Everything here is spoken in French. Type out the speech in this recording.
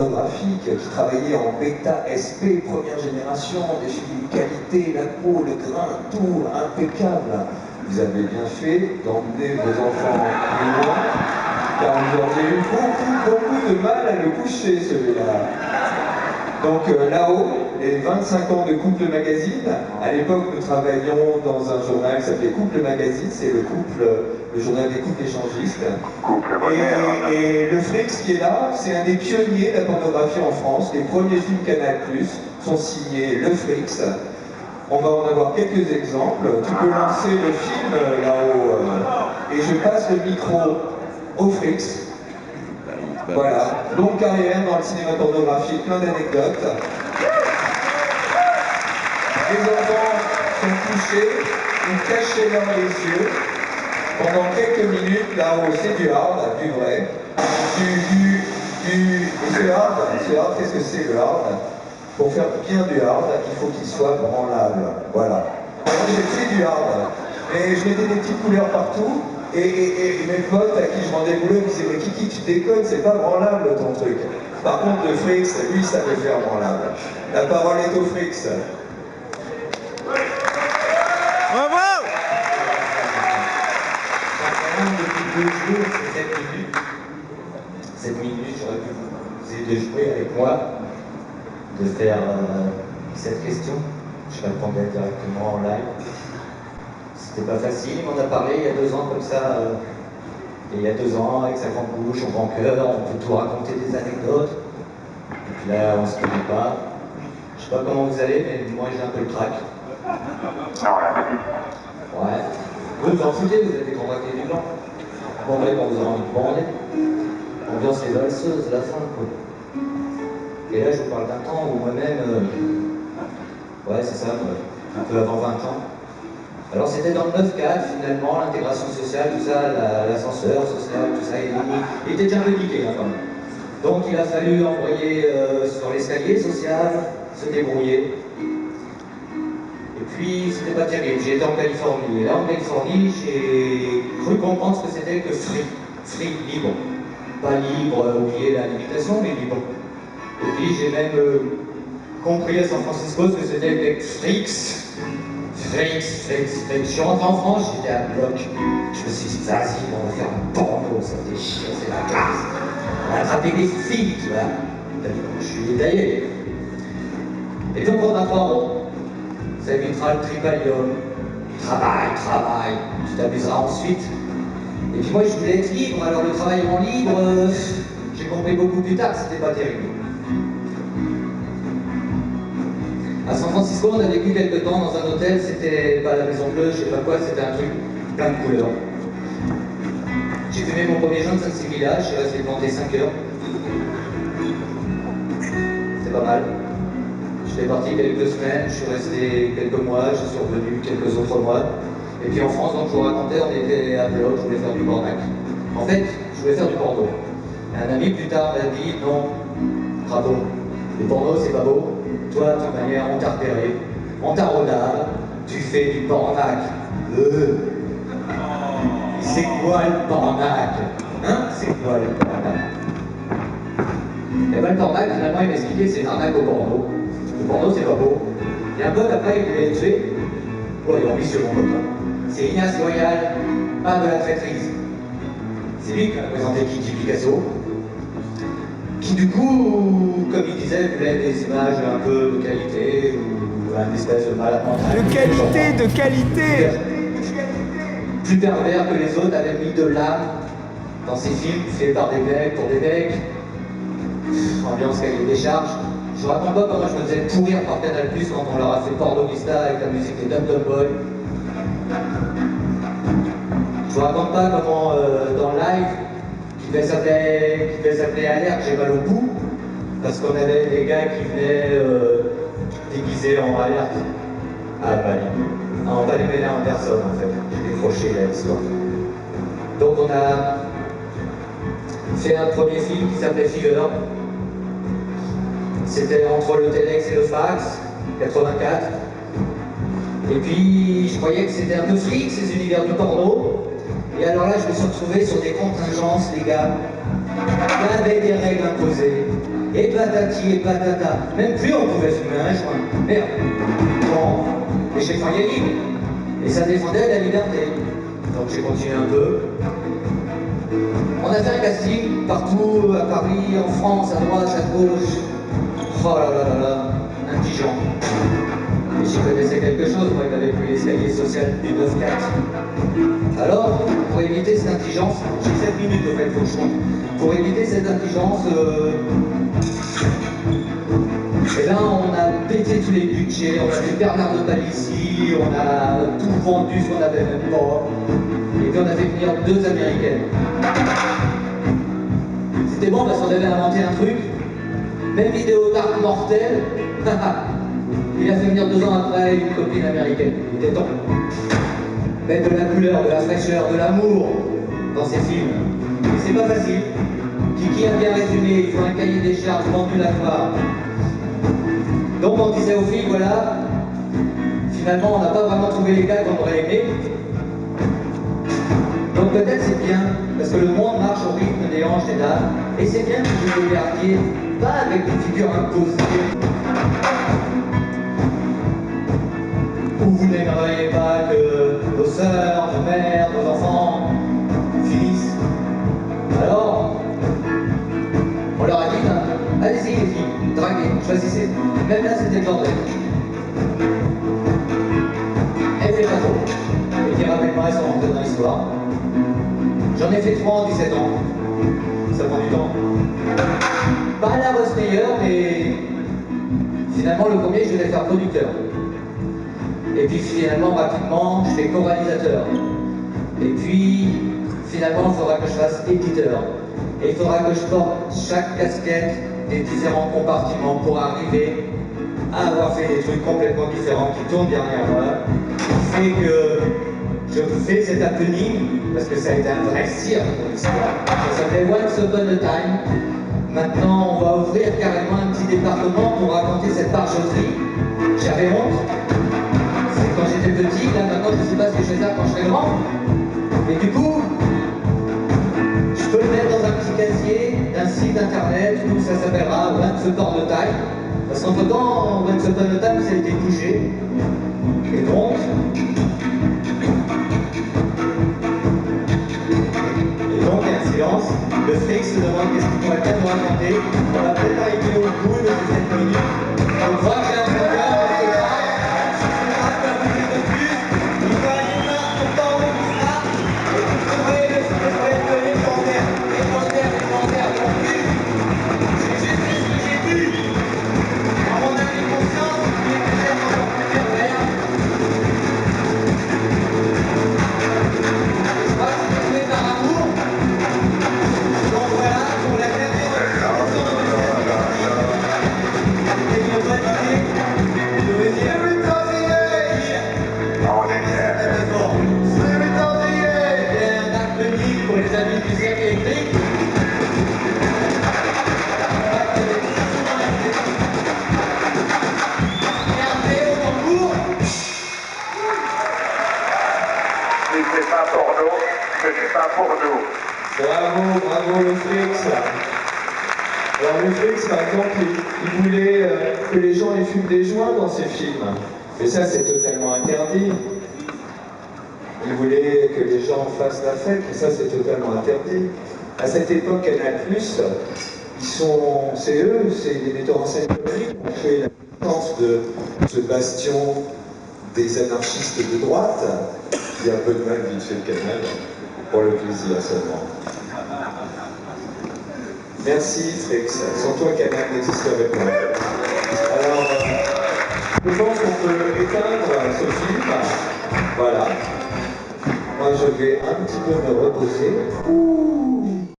Photographique, qui travaillait en bêta SP, première génération, des films de qualité, la peau, le grain, tout impeccable. Vous avez bien fait d'emmener vos enfants plus loin, car vous auriez eu beaucoup de mal à le coucher, celui-là. Donc là-haut, les 25 ans de Couple Magazine. À l'époque, nous travaillions dans un journal qui s'appelait Couple Magazine, c'est le journal des couples échangistes. Et le Frix qui est là, c'est un des pionniers de la pornographie en France. Les premiers films Canal+ sont signés Le Frix. On va en avoir quelques exemples. Tu peux lancer le film là-haut. Et je passe le micro au Frix. Voilà, longue carrière dans le cinéma pornographique, plein d'anecdotes. Les enfants sont couchés, ils cachaient les yeux. Pendant quelques minutes, là-haut, c'est du hard, du vrai. Et ce hard, qu'est-ce que c'est le hard? Pour faire bien du hard, il faut qu'il soit branlable. Voilà. J'ai fait du hard, mais je mettais des petites couleurs partout. Et mes potes à qui je vendais le boulot me disaient « Mais Kiki, tu déconnes, c'est pas branlable ton truc ». Par contre, le Frix, lui, ça peut faire branlable. La parole est au Frix. Bravo! Depuis 2 jours, c'est 7 minutes. 7 minutes, j'aurais pu vous essayer de jouer avec moi, de faire cette question. Je répondais directement en live. C'était pas facile, il m'en a parlé il y a 2 ans comme ça. Et il y a 2 ans, avec sa grande bouche, son grand cœur, on peut tout raconter des anecdotes. Et puis là, on se connaît pas. Je sais pas comment vous allez, mais moi j'ai un peu le trac. Ouais. Vous vous en foutez, vous êtes des contractés du blanc. Bandez quand vous avez envie de bander. Ambiance les valseuses, la fin, quoi. Et là, je vous parle d'un temps où moi-même, ouais, c'est ça, un peu avant 20 ans. Alors c'était dans le 9-4 finalement, l'intégration sociale, tout ça, l'ascenseur social, tout ça, il était déjà un peu niqué là quand même. Donc il a fallu envoyer sur l'escalier social, se débrouiller. Et puis c'était pas terrible, j'ai été en Californie. Et là en Californie, j'ai cru comprendre ce que c'était que free, libre. Pas libre, oublier la limitation, mais libre. Et puis j'ai même compris à San Francisco ce que c'était que Frix. Je suis rentré en France, j'étais à bloc. Je me suis dit, vas-y, on va faire un porno, ça me fait chier, c'est la classe. On va attraper des filles, tu vois. T'as vu comment je suis détaillé. Et donc on a 3 ronds. Ça évitera le tripalium. Travail. Tu t'amuseras ensuite. Et puis moi, je voulais être libre, alors le travail en libre, j'ai compris beaucoup plus tard que c'était pas terrible. À San Francisco, on a vécu quelques temps dans un hôtel, c'était pas la Maison Bleue, je sais pas quoi, c'était un truc plein de couleurs. J'ai fumé mon premier joint de Saint-Similia, je suis resté planté 5 heures. C'est pas mal. J'étais parti quelques semaines, je suis resté quelques mois, je suis revenu quelques autres mois. Et puis en France, donc je vous racontais, on était à Bloch, je voulais faire du pornac. En fait, je voulais faire du porno. Et un ami plus tard m'a dit, non, bravo, le porno c'est pas beau. Toi, de toute manière, on t'a repéré, on t'a rodé, tu fais du pornac. C'est quoi le pornac? Hein? C'est quoi le pornac? Et ben le pornac, finalement, il m'a expliqué, c'est une arnaque au porno. Le porno, c'est pas beau. Et un pote, après, il voulait le tuer. Oh, il est ambitieux, mon pote. C'est Ignace Loyal, pas de la traîtrise. C'est lui qui a présenté Kiki Picasso. Qui du coup, comme il disait, voulait des images un peu de qualité ou un espèce de malade mental. De qualité Plus pervers que les autres, avait mis de l'âme dans ses films faits par des mecs, pour des mecs. Ambiance cahier des charges. Je vous raconte pas comment je me faisais pourrir par Canal+ quand on leur a fait Pornomista avec la musique des Dum Dum Boy. Je vous raconte pas comment dans le live, qui devait s'appeler Alerte, j'ai mal au bout, parce qu'on avait des gars qui venaient déguisés en alerte. Ah, on va les mêler en personne en fait. J'ai décroché là l'histoire. Donc on a fait un premier film qui s'appelait Fever. C'était entre le Telex et le fax, 84. Et puis je croyais que c'était un peu flic ces univers du porno. Et alors là, je me suis retrouvé sur des contingences, les gars. Il y avait des règles imposées. et patati et patata. Même plus on pouvait fumer un joint. Merde. Bon, et j'ai failli libre. Et ça défendait la liberté. Donc j'ai continué un peu. On a fait un casting partout, à Paris, en France, à droite, à gauche. Oh là là là là, indigent. Et j'y connaissais quelque chose, moi, il m'avait pris l'escalier social du 9-4. Alors, pour éviter cette indigence, j'ai 7 minutes au fait, faut que je compte. Pour éviter cette indigence, eh ben, on a pété tous les budgets, on a fait Bernard de Palissy, on a tout vendu ce qu'on avait même pas. Et puis on a fait venir 2 Américaines. C'était bon parce qu'on avait inventé un truc, même vidéo d'art mortel. Il a fait venir 2 ans après une copine américaine. Il était temps. Mettre de la couleur, de la fraîcheur, de l'amour dans ses films. Et c'est pas facile. Kiki a bien résumé, il faut un cahier des charges ambulatoire. Donc on disait aux filles, voilà, finalement on n'a pas vraiment trouvé les gars qu'on aurait aimé. Donc peut-être c'est bien, parce que le monde marche au rythme des hanches des dames, et c'est bien que vous les gardiez, pas avec des figures imposées. Où vous n'aimeriez pas que vos sœurs, vos mères, vos enfants finissent. Alors, on leur a dit, allez-y les filles, draguez, choisissez. Même là c'était le bordel. Elle fait pas trop. Et puis rapidement elles sont rentrées dans l'histoire. J'en ai fait 3 en 17 ans. Ça prend du temps. Pas à la Rose meilleure, mais finalement le premier je vais faire producteur. Et puis finalement rapidement je fais co-réalisateur. Et puis finalement il faudra que je fasse éditeur. Et il faudra que je porte chaque casquette des différents compartiments pour arriver à avoir fait des trucs complètement différents qui tournent derrière moi. Fait que je fais cet happening parce que ça a été un vrai cirque pour l'histoire. Ça s'appelait Once Upon a Time. Maintenant, on va ouvrir carrément un petit département pour raconter cette barjoterie. J'avais honte. C'est quand j'étais petit, là maintenant je ne sais pas ce que je vais faire quand je serai grand. Et du coup, je peux le mettre dans un petit casier d'un site internet où ça s'appellera Once Upon a Time. Parce qu'entre temps, Once Upon a Time, ça a été bougé. Et donc, il y a un silence. Le fric se demande qu'est-ce qu'il pourrait bien nous raconter. On va peut-être arriver au bout de ces 7 minutes. On voit que j'ai un programme, on se bat. Je suis un peu de plus. Il va y avoir tout le temps où il sera. Et vous trouverez le légendaire. Légendaire non plus. J'ai juste dit ce que j'ai vu. À mon avis, conscience, il est peut-être encore plus pervers. Je crois que c'est joué par amour. Donc voilà, pour la dernière représentation de c'est une bonne idée de me dire Spirit of the Age. Spirit of the Age. Et un happening pour les amis du cirque électrique. Et après au tambour. Si c'est pas pour nous, ce n'est pas pour nous. Bravo, bravo le Frix. Alors le Frix, par exemple, il voulait que les gens y fument des joints dans ses films. Mais ça, c'est totalement interdit. Il voulait que les gens fassent la fête, mais ça, c'est totalement interdit. À cette époque, Canal+, c'est eux, c'est les metteurs en scène publics, qui ont fait la naissance de ce bastion des anarchistes de droite, qui a un peu de mal vite fait le Canal, pour le plaisir seulement. Merci Frix, sans toi Canal n'existerait pas. Alors, je pense qu'on peut éteindre ce film. Voilà. Moi je vais un petit peu me reposer.